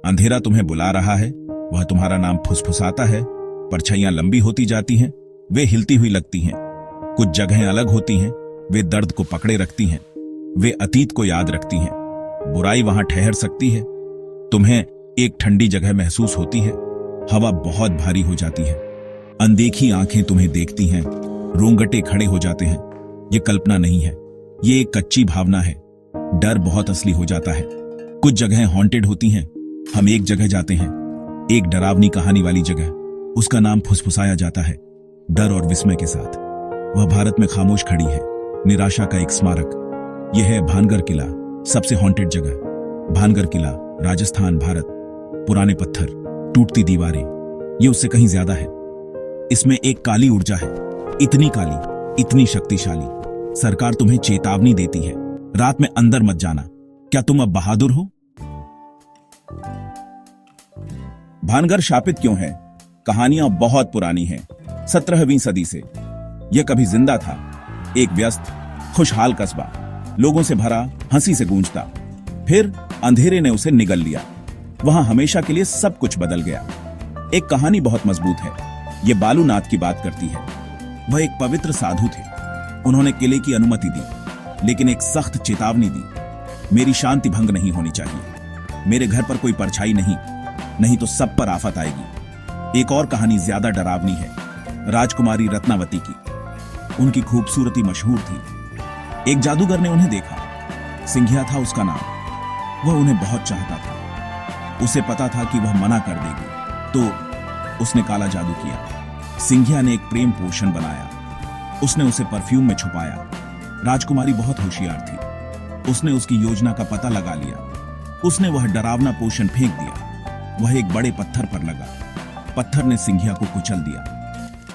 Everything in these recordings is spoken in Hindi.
अंधेरा तुम्हें बुला रहा है, वह तुम्हारा नाम फुसफुसाता है। परछाइयां लंबी होती जाती हैं, वे हिलती हुई लगती हैं। कुछ जगहें अलग होती हैं, वे दर्द को पकड़े रखती हैं, वे अतीत को याद रखती हैं। बुराई वहां ठहर सकती है। तुम्हें एक ठंडी जगह महसूस होती है, हवा बहुत भारी हो जाती है, अनदेखी आंखें तुम्हें देखती हैं, रोंगटे खड़े हो जाते हैं। ये कल्पना नहीं है, ये एक कच्ची भावना है। डर बहुत असली हो जाता है। कुछ जगहें हॉन्टेड होती हैं। हम एक जगह जाते हैं, एक डरावनी कहानी वाली जगह, उसका नाम फुसफुसाया जाता है डर और विस्मय के साथ। वह भारत में खामोश खड़ी है, निराशा का एक स्मारक। यह है भानगढ़ किला, सबसे हॉन्टेड जगह। भानगढ़ किला, राजस्थान, भारत। पुराने पत्थर, टूटती दीवारें, ये उससे कहीं ज्यादा है। इसमें एक काली ऊर्जा है, इतनी काली, इतनी शक्तिशाली। सरकार तुम्हें चेतावनी देती है, रात में अंदर मत जाना। क्या तुम अब बहादुर हो? भानगढ़ शापित क्यों है? कहानियां बहुत पुरानी हैं, 17वीं सदी से। यह कभी जिंदा था, एक व्यस्त, खुशहाल कस्बा, लोगों से भरा, हंसी से गूंजता। फिर अंधेरे ने उसे निगल लिया। वहां हमेशा के लिए सब कुछ बदल गया। एक कहानी बहुत मजबूत है। यह बालूनाथ की बात करती है। वह एक पवित्र साधु थे। उन्होंने किले की अनुमति दी, लेकिन एक सख्त चेतावनी दी, मेरी शांति भंग नहीं होनी चाहिए। मेरे घर पर कोई परछाई नहीं तो सब पर आफत आएगी। एक और कहानी ज्यादा डरावनी है, राजकुमारी रत्नावती की। उनकी खूबसूरती मशहूर थी। एक जादूगर ने उन्हें देखा, सिंघिया था उसका नाम। वह उन्हें बहुत चाहता था। उसे पता था कि वह मना कर देगी, तो उसने काला जादू किया। सिंघिया ने एक प्रेम पोषण बनाया। उसने उसे परफ्यूम में छुपाया। राजकुमारी बहुत होशियार थी। उसने उसकी योजना का पता लगा लिया। उसने वह डरावना पोषण फेंक दिया। वह एक बड़े पत्थर पर लगा। पत्थर ने सिंघिया को कुचल दिया।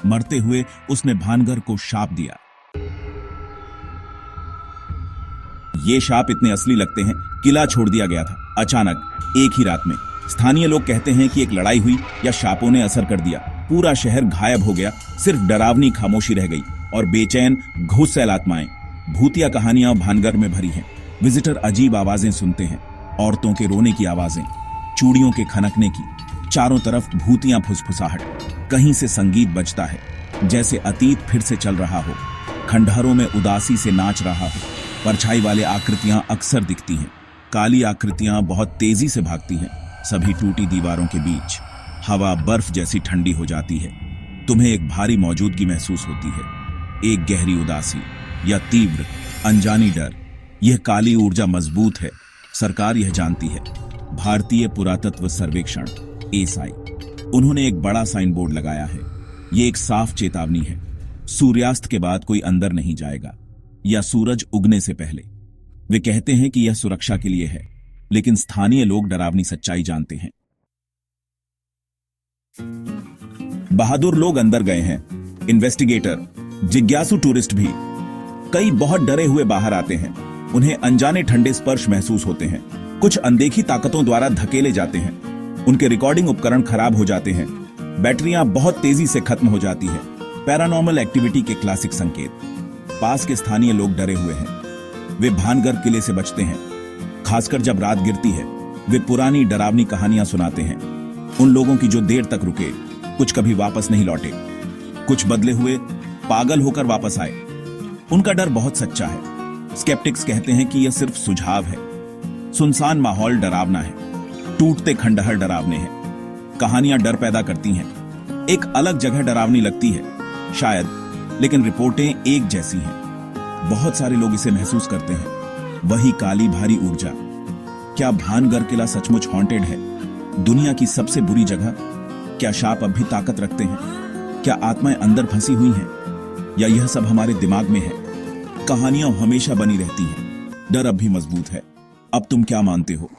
मरते हुए उसने भानगढ़ को शाप दिया। ये शाप इतने असली लगते हैं। किला छोड़ दिया गया था अचानक, एक ही रात में। स्थानीय लोग कहते हैं कि एक लड़ाई हुई या शापों ने असर कर दिया। पूरा शहर गायब हो गया, सिर्फ डरावनी खामोशी रह गई और बेचैन घुसैल आत्माएं। भूतिया कहानियां भानगढ़ में भरी हैं। विजिटर अजीब आवाजें सुनते हैं, औरतों के रोने की आवाजें, चूड़ियों के खनकने की। चारों तरफ भूतियां फुसफुसाहट। कहीं से संगीत बजता है, जैसे अतीत फिर से चल रहा हो। खंडहरों में उदासी से नाच रहा हो। परछाई वाले आकृतियां अक्सर दिखती हैं। काली आकृतियां बहुत तेजी से भागती हैं, सभी टूटी दीवारों के बीच। हवा बर्फ जैसी ठंडी हो जाती है। तुम्हें एक भारी मौजूदगी महसूस होती है, एक गहरी उदासी या तीव्र अनजानी डर। यह काली ऊर्जा मजबूत है। सरकार यह जानती है। भारतीय पुरातत्व सर्वेक्षण एएसआई, उन्होंने एक बड़ा साइन बोर्ड लगाया है। यह एक साफ चेतावनी है, सूर्यास्त के बाद कोई अंदर नहीं जाएगा या सूरज उगने से पहले। वे कहते हैं कि यह सुरक्षा के लिए है, लेकिन स्थानीय लोग डरावनी सच्चाई जानते हैं। बहादुर लोग अंदर गए हैं, इन्वेस्टिगेटर, जिज्ञासु टूरिस्ट भी। कई बहुत डरे हुए बाहर आते हैं। उन्हें अनजाने ठंडे स्पर्श महसूस होते हैं। कुछ अनदेखी ताकतों द्वारा धकेले जाते हैं। उनके रिकॉर्डिंग उपकरण खराब हो जाते हैं। बैटरियां बहुत तेजी से खत्म हो जाती हैं। पैरानॉर्मल एक्टिविटी के क्लासिक संकेत। पास के स्थानीय लोग डरे हुए हैं। वे भानगढ़ किले से बचते हैं, खासकर जब रात गिरती है। वे पुरानी डरावनी कहानियां सुनाते हैं, उन लोगों की जो देर तक रुके, कुछ कभी वापस नहीं लौटे, कुछ बदले हुए पागल होकर वापस आए। उनका डर बहुत सच्चा है। स्केप्टिक्स कहते हैं कि यह सिर्फ सुझाव है। सुनसान माहौल डरावना है, टूटते खंडहर डरावने हैं। कहानियां डर पैदा करती हैं। एक अलग जगह डरावनी लगती है शायद, लेकिन रिपोर्टें एक जैसी हैं। बहुत सारे लोग इसे महसूस करते हैं, वही काली भारी ऊर्जा। क्या भानगढ़ किला सचमुच हॉन्टेड है? दुनिया की सबसे बुरी जगह? क्या शाप अब भी ताकत रखते हैं? क्या आत्माएं अंदर फंसी हुई हैं, या यह सब हमारे दिमाग में है? कहानियां हमेशा बनी रहती हैं, डर अब भी मजबूत है। अब तुम क्या मानते हो?